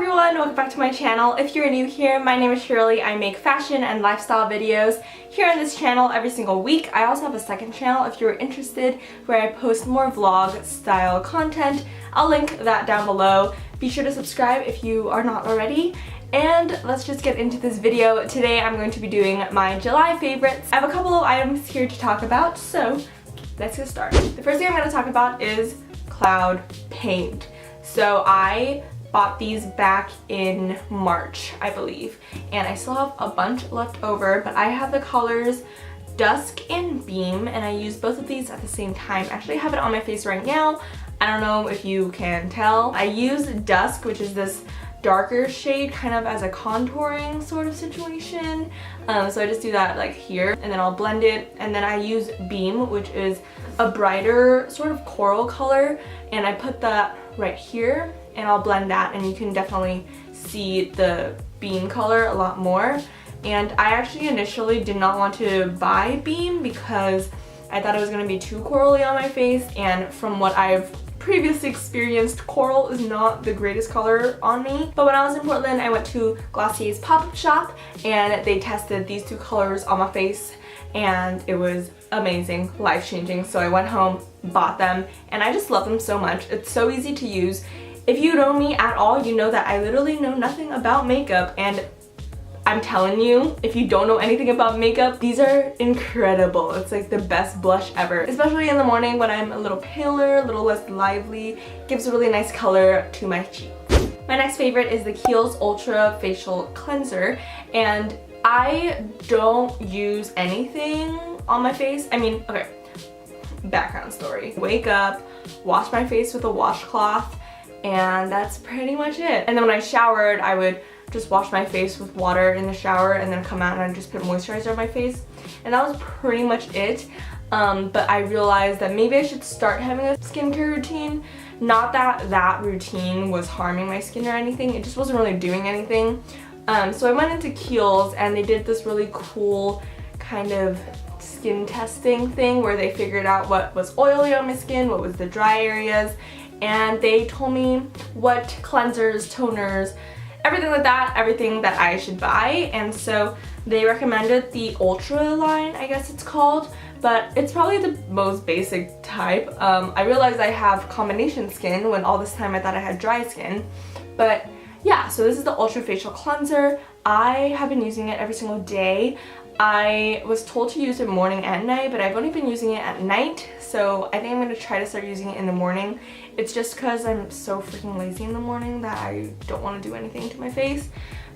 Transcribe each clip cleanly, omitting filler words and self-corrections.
everyone, welcome back to my channel. If you're new here, my name is Shirley. I make fashion and lifestyle videos here on this channel every single week. I also have a second channel if you're interested where I post more vlog style content. I'll link that down below. Be sure to subscribe if you are not already. And let's just get into this video. Today I'm going to be doing my July favorites. I have a couple of items here to talk about, so let's get started. The first thing I'm going to talk about is cloud paint. So I bought these back in March, I believe, and I still have a bunch left over, but I have the colors Dusk and Beam, and I use both of these at the same time. Actually, I have it on my face right now. I don't know if you can tell. I use Dusk, which is this darker shade kind of as a contouring sort of situation. So I just do that like here, and then I'll blend it, and then I use Beam, which is a brighter sort of coral color, and I put that right here, and I'll blend that, and you can definitely see the Beam color a lot more. And I actually initially did not want to buy Beam because I thought it was going to be too corally on my face, and from what I've previously experienced, coral is not the greatest color on me. But when I was in Portland, I went to Glossier's pop-up shop and they tested these two colors on my face, and it was amazing, life-changing. So I went home, bought them, and I just love them so much. It's so easy to use. If you know me at all, you know that I literally know nothing about makeup, and I'm telling you, if you don't know anything about makeup, these are incredible. It's like the best blush ever, especially in the morning when I'm a little paler, a little less lively. It gives a really nice color to my cheeks. My next favorite is the Kiehl's Ultra Facial Cleanser, and I don't use anything on my face. I mean, okay, background story. Wake up, wash my face with a washcloth, and that's pretty much it. And then when I showered, I would just wash my face with water in the shower and then come out and I just put moisturizer on my face, and that was pretty much it. But I realized that maybe I should start having a skincare routine. Not that that routine was harming my skin or anything, it just wasn't really doing anything. So I went into Kiehl's and they did this really cool kind of skin testing thing where they figured out what was oily on my skin, what was the dry areas, and they told me what cleansers, toners, everything like that, everything that I should buy. And so they recommended the Ultra line, I guess it's called, but it's probably the most basic type. I realized I have combination skin when all this time I thought I had dry skin. But yeah, so this is the Ultra Facial Cleanser. I have been using it every single day. I was told to use it morning and night, but I've only been using it at night, so I think I'm going to try to start using it in the morning. It's just because I'm so freaking lazy in the morning that I don't want to do anything to my face.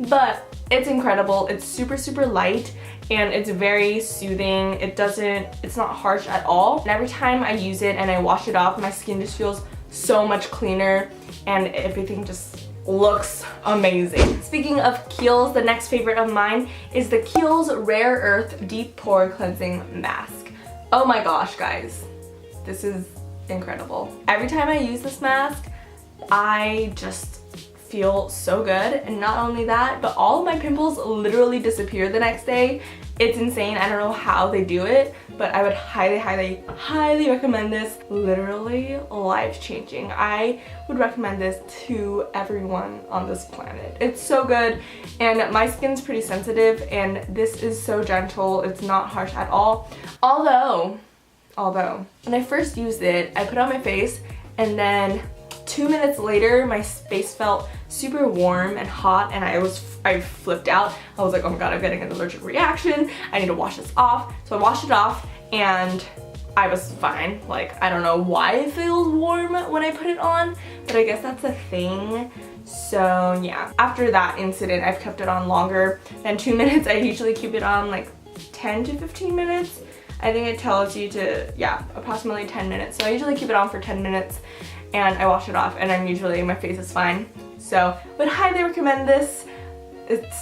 But it's incredible. It's super, super light, and it's very soothing. It's not harsh at all. And every time I use it and I wash it off, my skin just feels so much cleaner, and everything just looks amazing. Speaking of Kiehl's, the next favorite of mine is the Kiehl's Rare Earth Deep Pore Cleansing Mask. Oh my gosh, guys. This is incredible. Every time I use this mask, I just feel so good. And not only that, but all of my pimples literally disappear the next day. It's insane. I don't know how they do it, but I would highly, highly, highly recommend this. Literally life-changing. I would recommend this to everyone on this planet. It's so good, and my skin's pretty sensitive, and this is so gentle. It's not harsh at all. Although, when I first used it, I put it on my face, and then 2 minutes later, my face felt super warm and hot, and I flipped out. I was like, oh my god, I'm getting an allergic reaction. I need to wash this off. So I washed it off, and I was fine. Like, I don't know why it feels warm when I put it on, but I guess that's a thing. So yeah, after that incident, I've kept it on longer than 2 minutes. I usually keep it on like 10 to 15 minutes. I think it tells you to, yeah, approximately 10 minutes. So I usually keep it on for 10 minutes and I wash it off, and my face is fine. So would highly recommend this. It's,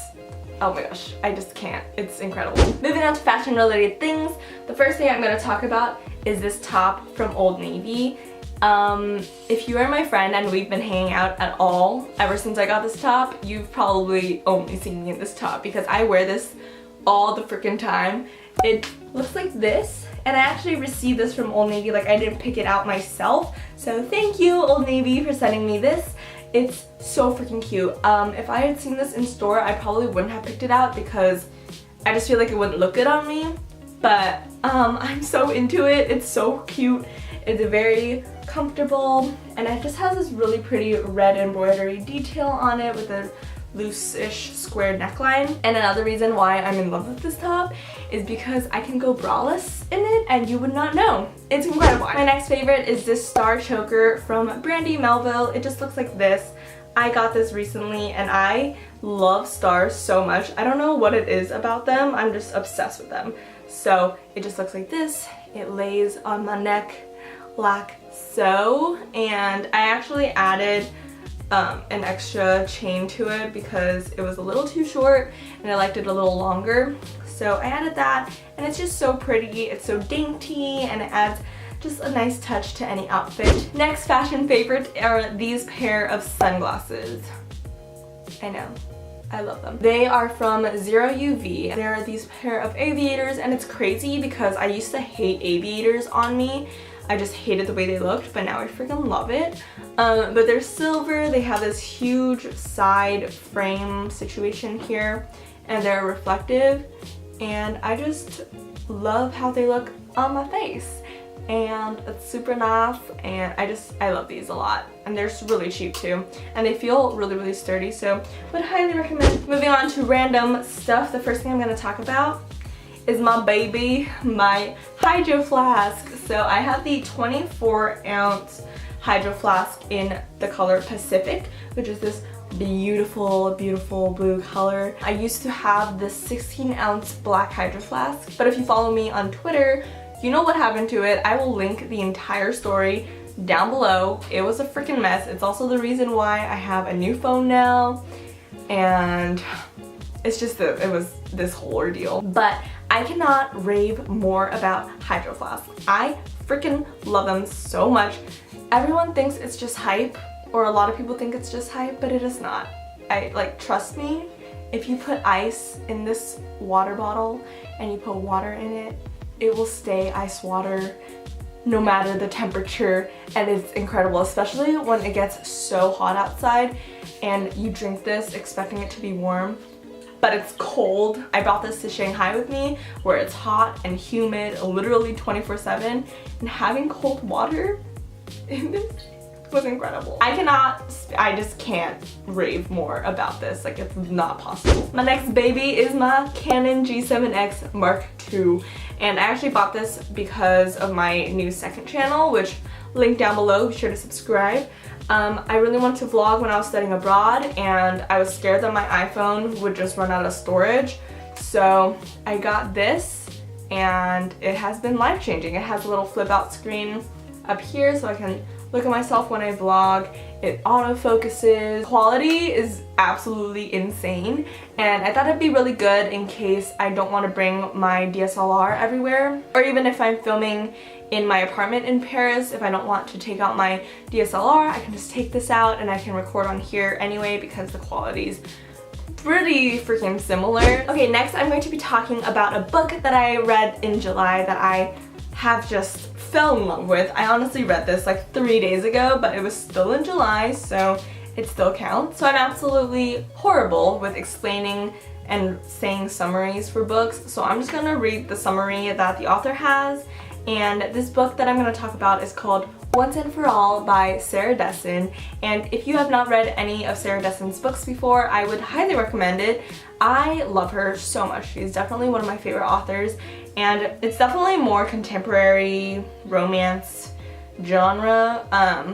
oh my gosh, I just can't. It's incredible. Moving on to fashion related things, the first thing I'm going to talk about is this top from Old Navy. If you are my friend and we've been hanging out at all ever since I got this top, you've probably only seen me in this top because I wear this all the freaking time. It looks like this, and I actually received this from Old Navy. Like, I didn't pick it out myself, so thank you, Old Navy, for sending me this. It's so freaking cute. If I had seen this in store, I probably wouldn't have picked it out because I just feel like it wouldn't look good on me. But I'm so into it. It's so cute. It's very comfortable, and it just has this really pretty red embroidery detail on it with a loose-ish square neckline. And another reason why I'm in love with this top is because I can go braless in it and you would not know. It's incredible. My next favorite is this star choker from Brandy Melville. It just looks like this. I got this recently and I love stars so much. I don't know what it is about them. I'm just obsessed with them. So it just looks like this. It lays on my neck like so, and I actually added an extra chain to it because it was a little too short and I liked it a little longer. So I added that, and it's just so pretty. It's so dainty and it adds just a nice touch to any outfit. Next fashion favorite are these pair of sunglasses. I know, I love them. They are from Zero UV. They're these pair of aviators, and it's crazy because I used to hate aviators on me. I just hated the way they looked, but now I freaking love it. But they're silver. They have this huge side frame situation here, and they're reflective, and I just love how they look on my face. And it's super nice, and I love these a lot, and they're really cheap too, and they feel really sturdy, so would highly recommend. Moving on to random stuff, the first thing I'm going to talk about is my baby, my hydro flask. So I have the 24-ounce hydro flask in the color Pacific, which is this beautiful blue color. I used to have this 16-ounce black hydro flask, but if you follow me on Twitter, you know what happened to it. I will link the entire story down below. It was a freaking mess. It's also the reason why I have a new phone now, and it's just it was this whole ordeal. But I cannot rave more about hydro flasks. I freaking love them so much. Everyone thinks it's just hype, or a lot of people think it's just hype, but it is not. Trust me, if you put ice in this water bottle and you put water in it, it will stay ice water no matter the temperature, and it's incredible, especially when it gets so hot outside and you drink this expecting it to be warm, but it's cold. I brought this to Shanghai with me where it's hot and humid literally 24/7, and having cold water in this was incredible. I just can't rave more about this. Like, it's not possible. My next baby is my Canon G7X Mark II, and I actually bought this because of my new second channel, which link down below. Be sure to subscribe. I really wanted to vlog when I was studying abroad, and I was scared that my iPhone would just run out of storage. So I got this, and it has been life-changing. It has a little flip-out screen up here so I can look at myself when I vlog. It autofocuses. Quality is absolutely insane, and I thought it'd be really good in case I don't want to bring my DSLR everywhere, or even if I'm filming in my apartment in Paris. If I don't want to take out my DSLR, I can just take this out and I can record on here anyway because the quality's pretty freaking similar. Okay, next I'm going to be talking about a book that I read in July that I have just fell in love with. I honestly read this like 3 days ago, but it was still in July, so it still counts. So I'm absolutely horrible with explaining and saying summaries for books, so I'm just gonna read the summary that the author has. And this book that I'm going to talk about is called Once and For All by Sarah Dessen, and if you have not read any of Sarah Dessen's books before, I would highly recommend it. I love her so much. She's definitely one of my favorite authors, and it's definitely more contemporary romance genre,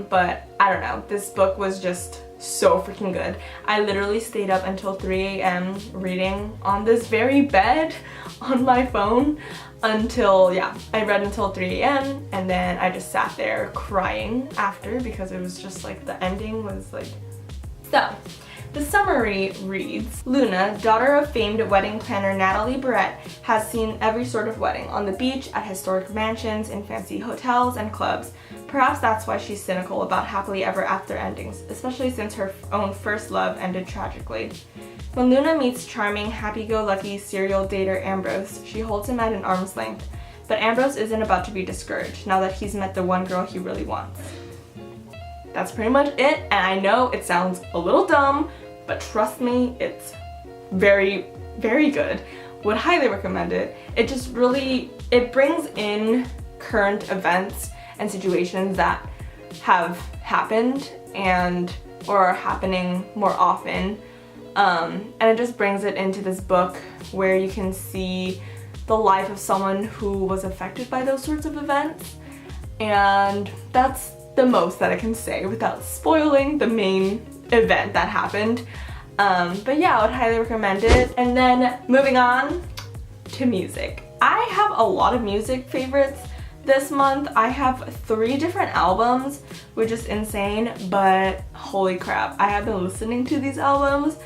but I don't know, this book was just so freaking good. I literally stayed up until 3 a.m. reading on this very bed on my phone until, yeah, I read until 3 a.m. and then I just sat there crying after because it was just like the ending was like... So, the summary reads, Luna, daughter of famed wedding planner Natalie Barrett, has seen every sort of wedding, on the beach, at historic mansions, in fancy hotels and clubs. Perhaps that's why she's cynical about happily ever after endings, especially since her own first love ended tragically. When Luna meets charming, happy-go-lucky serial dater Ambrose, she holds him at an arm's length. But Ambrose isn't about to be discouraged, now that he's met the one girl he really wants. that's pretty much it. And I know it sounds a little dumb, but trust me, it's very, very good. Would highly recommend it. It just really, it brings in current events and situations that have happened and or are happening more often. And it just brings it into this book where you can see the life of someone who was affected by those sorts of events. And that's the most that I can say without spoiling the main event that happened. But yeah, I would highly recommend it. And then moving on to music. I have a lot of music favorites this month. I have 3 different albums, which is insane, but holy crap, I have been listening to these albums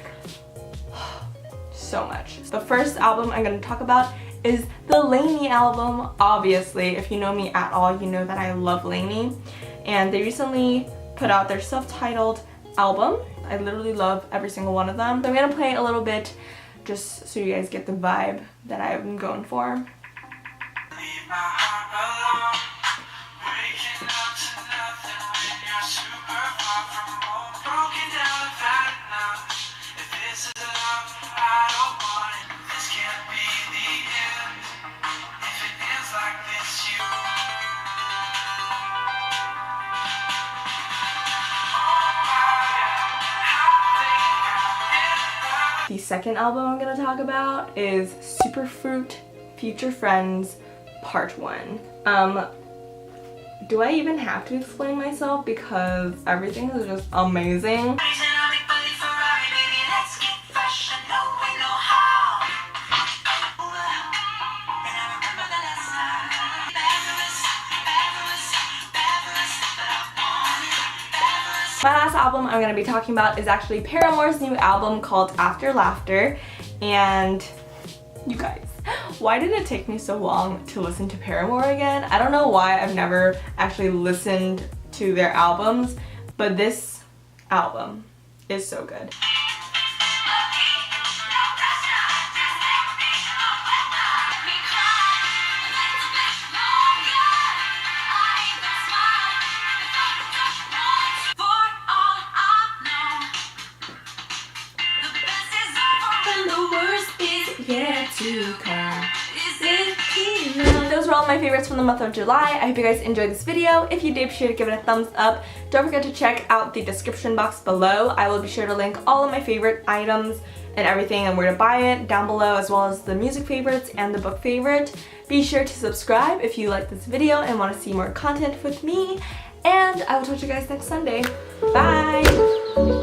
so much. The first album I'm going to talk about is the Lainey album. Obviously, if you know me at all, you know that I love Lainey. And they recently put out their self-titled album. I literally love every single one of them. So I'm gonna play a little bit just so you guys get the vibe that I've been going for. The second album I'm gonna talk about is Superfruit Future Friends Part 1. Do I even have to explain myself because everything is just amazing? My last album I'm going to be talking about is actually Paramore's new album called After Laughter. And you guys, why did it take me so long to listen to Paramore again? I don't know why I've never actually listened to their albums, but this album is so good. Those were all my favorites from the month of July. I hope you guys enjoyed this video. If you did, be sure to give it a thumbs up. Don't forget to check out the description box below. I will be sure to link all of my favorite items and everything and where to buy it down below, as well as the music favorites and the book favorite. Be sure to subscribe if you like this video and want to see more content with me. And I will talk to you guys next Sunday. Bye!